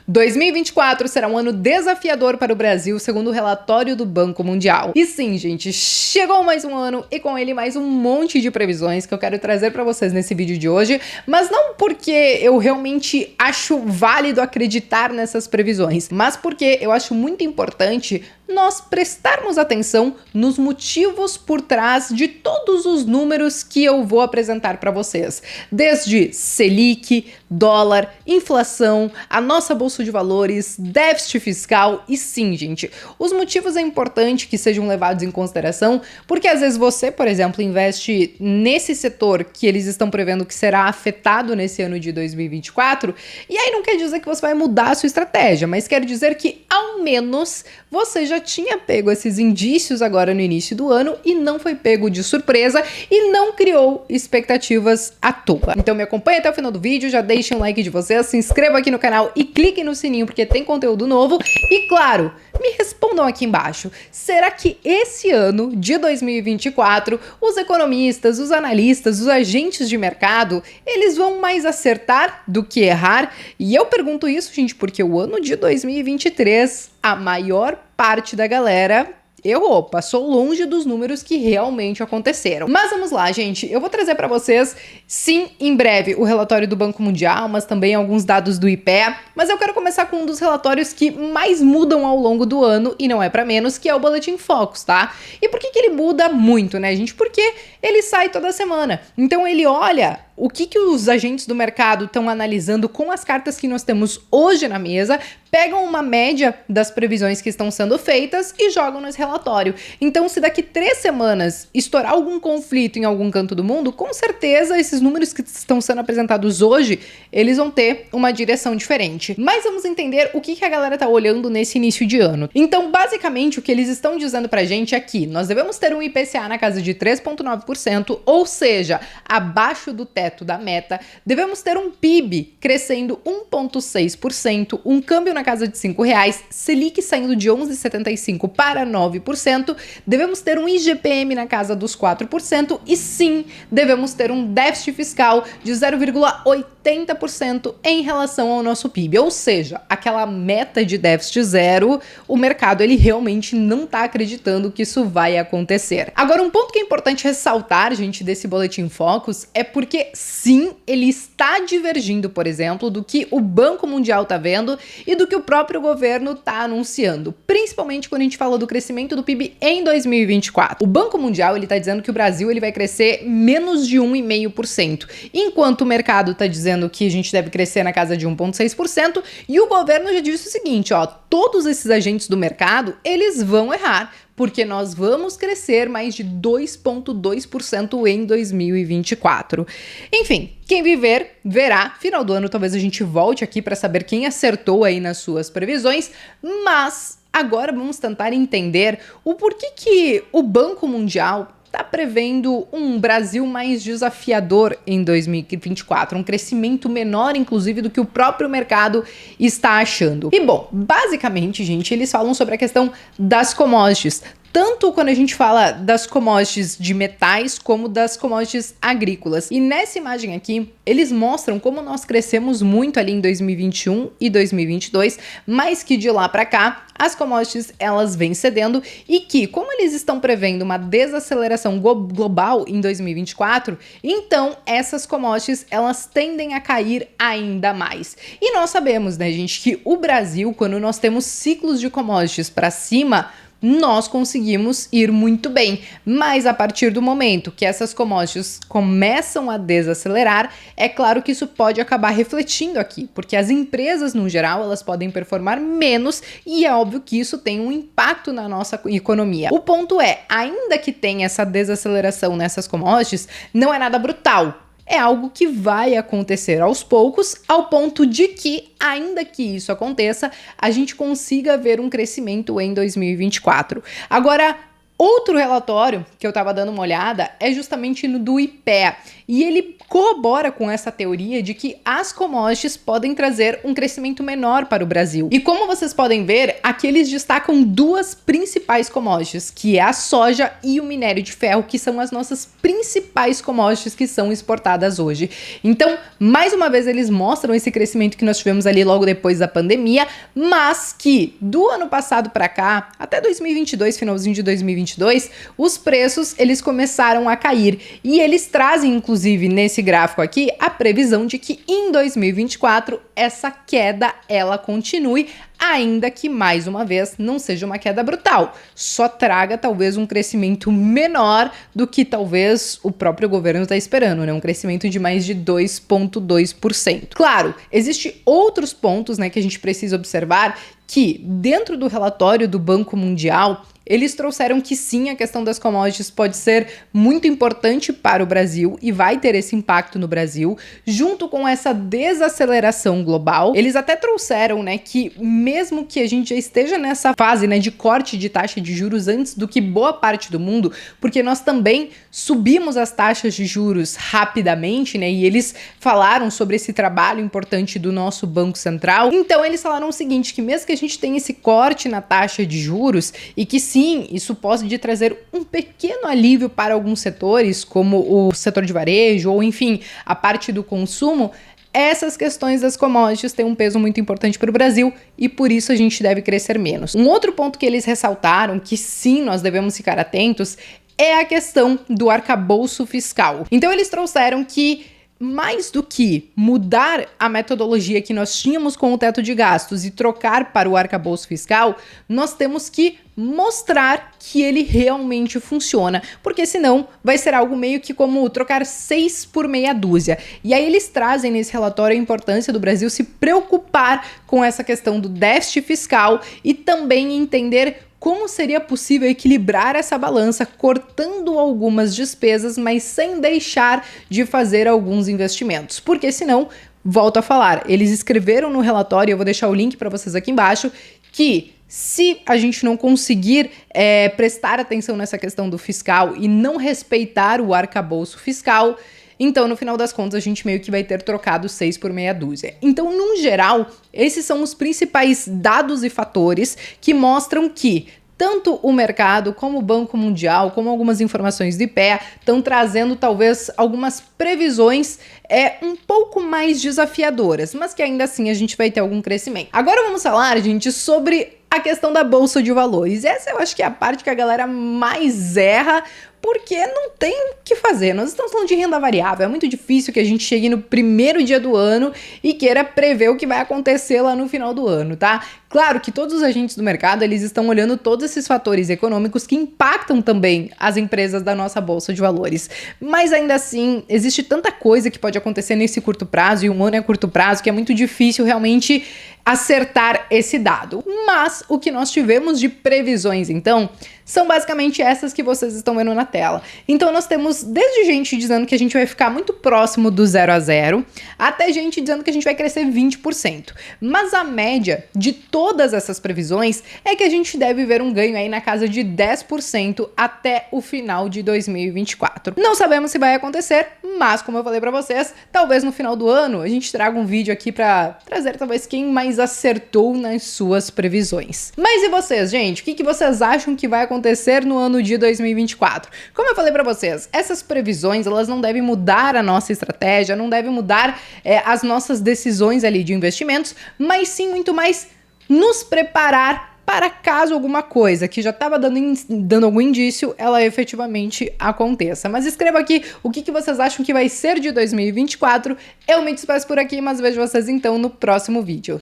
2024 será um ano desafiador para o Brasil, segundo o relatório do Banco Mundial. E sim, gente, chegou mais um ano e com ele mais um monte de previsões que eu quero trazer para vocês nesse vídeo de hoje, mas não porque eu realmente acho válido acreditar nessas previsões, mas porque eu acho muito importante nós prestarmos atenção nos motivos por trás de todos os números que eu vou apresentar para vocês. Desde Selic, dólar, inflação, a nossa bolsa de valores, déficit fiscal e sim, gente, os motivos é importante que sejam levados em consideração, porque às vezes você, por exemplo, investe nesse setor que eles estão prevendo que será afetado nesse ano de 2024, e aí não quer dizer que você vai mudar a sua estratégia, mas quer dizer que ao menos você já tinha pego esses indícios agora no início do ano e não foi pego de surpresa e não criou expectativas à toa. Então me acompanha até o final do vídeo, já deixem um like de vocês, se inscrevam aqui no canal e cliquem no sininho porque tem conteúdo novo e claro, me respondam aqui embaixo, será que esse ano de 2024 os economistas, os analistas, os agentes de mercado, eles vão mais acertar do que errar? E eu pergunto isso, gente, porque o ano de 2023, a maior parte da galera errou, passou longe dos números que realmente aconteceram. Mas vamos lá, gente, eu vou trazer para vocês, sim, em breve, o relatório do Banco Mundial, mas também alguns dados do IPEA, mas eu quero começar com um dos relatórios que mais mudam ao longo do ano, e não é para menos, que é o Boletim Focus, tá? E por que ele muda muito, né, gente? Porque ele sai toda semana, então ele olha o que os agentes do mercado estão analisando com as cartas que nós temos hoje na mesa, pegam uma média das previsões que estão sendo feitas e jogam nesse relatório. Então, se daqui 3 semanas estourar algum conflito em algum canto do mundo, com certeza esses números que estão sendo apresentados hoje, eles vão ter uma direção diferente. Mas vamos entender o que a galera tá olhando nesse início de ano. Então, basicamente, o que eles estão dizendo pra gente é que nós devemos ter um IPCA na casa de 3,9%, ou seja, abaixo do teto da meta, devemos ter um PIB crescendo 1,6%, um câmbio na casa de R$5, Selic saindo de 11,75% para 9%, devemos ter um IGPM na casa dos 4% e sim, devemos ter um déficit fiscal de 0,80% em relação ao nosso PIB, ou seja, aquela meta de déficit zero, o mercado ele realmente não está acreditando que isso vai acontecer. Agora, um ponto que é importante ressaltar, gente, desse Boletim Focus é porque sim, ele está divergindo, por exemplo, do que o Banco Mundial está vendo e do que o próprio governo está anunciando, principalmente quando a gente fala do crescimento do PIB em 2024. O Banco Mundial ele está dizendo que o Brasil ele vai crescer menos de 1,5%, enquanto o mercado está dizendo que a gente deve crescer na casa de 1,6%, e o governo já disse o seguinte, ó, todos esses agentes do mercado, eles vão errar, porque nós vamos crescer mais de 2,2% em 2024. Enfim, quem viver, verá. Final do ano talvez a gente volte aqui para saber quem acertou aí nas suas previsões, mas agora vamos tentar entender o porquê que o Banco Mundial está prevendo um Brasil mais desafiador em 2024, um crescimento menor, inclusive, do que o próprio mercado está achando. E bom, basicamente, gente, eles falam sobre a questão das commodities, tanto quando a gente fala das commodities de metais como das commodities agrícolas. E nessa imagem aqui, eles mostram como nós crescemos muito ali em 2021 e 2022, mas que de lá para cá, as commodities elas vêm cedendo e que, como eles estão prevendo uma desaceleração global em 2024, então essas commodities elas tendem a cair ainda mais. E nós sabemos, né, gente, que o Brasil, quando nós temos ciclos de commodities para cima, nós conseguimos ir muito bem, mas a partir do momento que essas commodities começam a desacelerar, é claro que isso pode acabar refletindo aqui, porque as empresas no geral elas podem performar menos e é óbvio que isso tem um impacto na nossa economia. O ponto é, ainda que tenha essa desaceleração nessas commodities, não é nada brutal. É algo que vai acontecer aos poucos, ao ponto de que, ainda que isso aconteça, a gente consiga ver um crescimento em 2024. Agora, outro relatório que eu estava dando uma olhada é justamente no do IPEA. e ele corrobora com essa teoria de que as commodities podem trazer um crescimento menor para o Brasil. E como vocês podem ver, aqui eles destacam duas principais commodities, que é a soja e o minério de ferro, que são as nossas principais commodities que são exportadas hoje. Então, mais uma vez, eles mostram esse crescimento que nós tivemos ali logo depois da pandemia, mas que do ano passado para cá, até 2022, finalzinho de 2022, os preços eles começaram a cair. E eles trazem, inclusive, nesse gráfico aqui, a previsão de que em 2024 essa queda ela continue, ainda que, mais uma vez, não seja uma queda brutal, só traga talvez um crescimento menor do que talvez o próprio governo está esperando, né? Um crescimento de mais de 2,2%. Claro, existem outros pontos, né, que a gente precisa observar, que dentro do relatório do Banco Mundial, eles trouxeram que sim, a questão das commodities pode ser muito importante para o Brasil e vai ter esse impacto no Brasil, junto com essa desaceleração global. Eles até trouxeram, né, que mesmo que a gente já esteja nessa fase, né, de corte de taxa de juros antes do que boa parte do mundo, porque nós também subimos as taxas de juros rapidamente, né, e eles falaram sobre esse trabalho importante do nosso Banco Central. Então eles falaram o seguinte, que mesmo que a gente tenha esse corte na taxa de juros e que sim, isso pode trazer um pequeno alívio para alguns setores, como o setor de varejo ou, enfim, a parte do consumo, essas questões das commodities têm um peso muito importante para o Brasil e por isso a gente deve crescer menos. Um outro ponto que eles ressaltaram, que sim, nós devemos ficar atentos, é a questão do arcabouço fiscal. Então eles trouxeram que mais do que mudar a metodologia que nós tínhamos com o teto de gastos e trocar para o arcabouço fiscal, nós temos que mostrar que ele realmente funciona, porque senão vai ser algo meio que como trocar 6 por meia dúzia. E aí eles trazem nesse relatório a importância do Brasil se preocupar com essa questão do déficit fiscal e também entender como seria possível equilibrar essa balança cortando algumas despesas, mas sem deixar de fazer alguns investimentos, porque senão, volto a falar, eles escreveram no relatório, eu vou deixar o link para vocês aqui embaixo, que se a gente não conseguir prestar atenção nessa questão do fiscal e não respeitar o arcabouço fiscal, então, no final das contas, a gente meio que vai ter trocado 6 por meia dúzia. Então, no geral, esses são os principais dados e fatores que mostram que tanto o mercado, como o Banco Mundial, como algumas informações do IPEA, estão trazendo talvez algumas previsões um pouco mais desafiadoras, mas que ainda assim a gente vai ter algum crescimento. Agora vamos falar, gente, sobre a questão da Bolsa de Valores. Essa eu acho que é a parte que a galera mais erra, porque não tem o que fazer. Nós estamos falando de renda variável, é muito difícil que a gente chegue no primeiro dia do ano e queira prever o que vai acontecer lá no final do ano, tá? Claro que todos os agentes do mercado, eles estão olhando todos esses fatores econômicos que impactam também as empresas da nossa Bolsa de Valores. Mas ainda assim, existe tanta coisa que pode acontecer nesse curto prazo, e um ano é curto prazo, que é muito difícil realmente acertar esse dado. Mas o que nós tivemos de previsões, então, são basicamente essas que vocês estão vendo na tela. Então nós temos desde gente dizendo que a gente vai ficar muito próximo do 0 a 0, até gente dizendo que a gente vai crescer 20%. Mas a média de todas essas previsões é que a gente deve ver um ganho aí na casa de 10% até o final de 2024. Não sabemos se vai acontecer, mas como eu falei pra vocês, talvez no final do ano a gente traga um vídeo aqui pra trazer talvez quem mais acertou nas suas previsões. Mas e vocês, gente? O que vocês acham que vai acontecer no ano de 2024? Como eu falei pra vocês, essas previsões, elas não devem mudar a nossa estratégia, não devem mudar as nossas decisões ali de investimentos, mas sim muito mais nos preparar para caso alguma coisa que já estava dando algum indício, ela efetivamente aconteça. Mas escreva aqui o que vocês acham que vai ser de 2024. Eu me despeço por aqui, mas vejo vocês então no próximo vídeo.